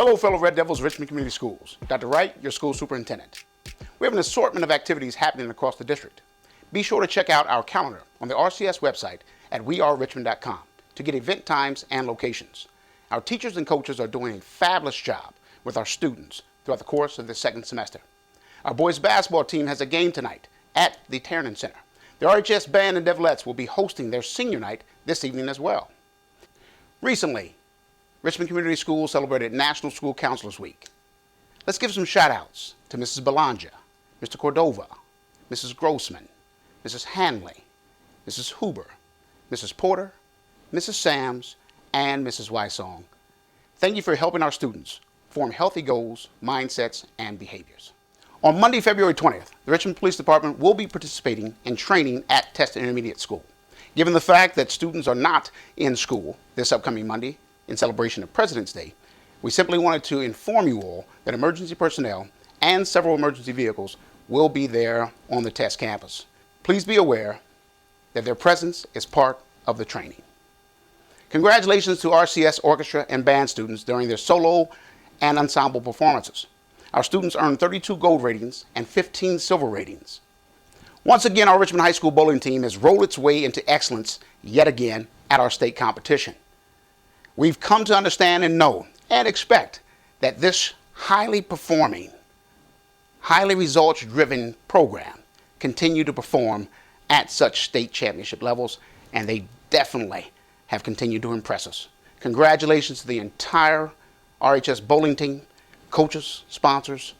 Hello, fellow Red Devils, Richmond Community Schools. Dr. Wright, your school superintendent. We have an assortment of activities happening across the district. Be sure to check out our calendar on the RCS website at wearerichmond.com to get event times and locations. Our teachers and coaches are doing a fabulous job with our students throughout the course of the second semester. Our boys basketball team has a game tonight at the Tarrant Center. The RHS Band and Devilettes will be hosting their senior night this evening as well. Recently, Richmond Community Schools celebrated National School Counselors Week. Let's give some shout outs to Mrs. Belanja, Mr. Cordova, Mrs. Grossman, Mrs. Hanley, Mrs. Huber, Mrs. Porter, Mrs. Sams, and Mrs. Wysong. Thank you for helping our students form healthy goals, mindsets, and behaviors. On Monday, February 20th, the Richmond Police Department will be participating in training at Test Intermediate School. Given the fact that students are not in school this upcoming Monday in celebration of President's Day, we simply wanted to inform you all that emergency personnel and several emergency vehicles will be there on the Test campus. Please be aware that their presence is part of the training. Congratulations to RCS orchestra and band students during their solo and ensemble performances. Our students earned 32 gold ratings and 15 silver ratings. Once again, our Richmond High School bowling team has rolled its way into excellence yet again at our state competition. We've come to understand and know and expect that this highly performing, highly results-driven program continue to perform at such state championship levels, and they definitely have continued to impress us. Congratulations to the entire RHS Bowling Team, coaches, sponsors,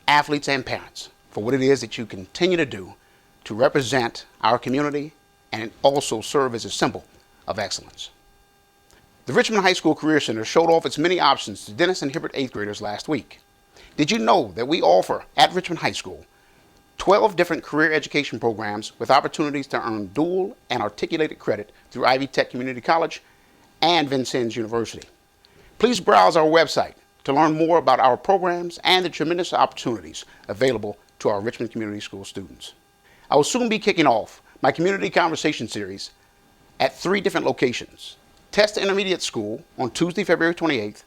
athletes, and parents for what it is that you continue to do to represent our community and also serve as a symbol of excellence. The Richmond High School Career Center showed off its many options to Dennis and Hibbert 8th graders last week. Did you know that we offer at Richmond High School 12 different career education programs with opportunities to earn dual and articulated credit through Ivy Tech Community College and Vincennes University? Please browse our website to learn more about our programs and the tremendous opportunities available to our Richmond Community School students. I will soon be kicking off my Community Conversation series at 3 different locations. Test Intermediate School on Tuesday, February 28th,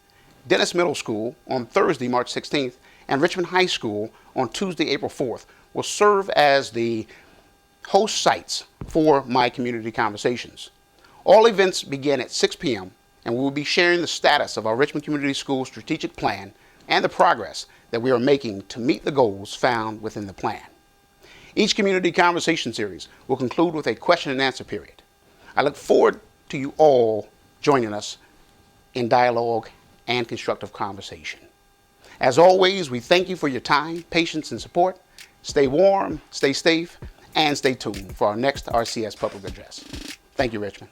Dennis Middle School on Thursday, March 16th, and Richmond High School on Tuesday, April 4th will serve as the host sites for my community conversations. All events begin at 6 p.m. and we will be sharing the status of our Richmond Community School strategic plan and the progress that we are making to meet the goals found within the plan. Each community conversation series will conclude with a question and answer period. I look forward to you all joining us in dialogue and constructive conversation. As always, we thank you for your time, patience, and support. Stay warm, stay safe, and stay tuned for our next RCS public address. Thank you, Richmond.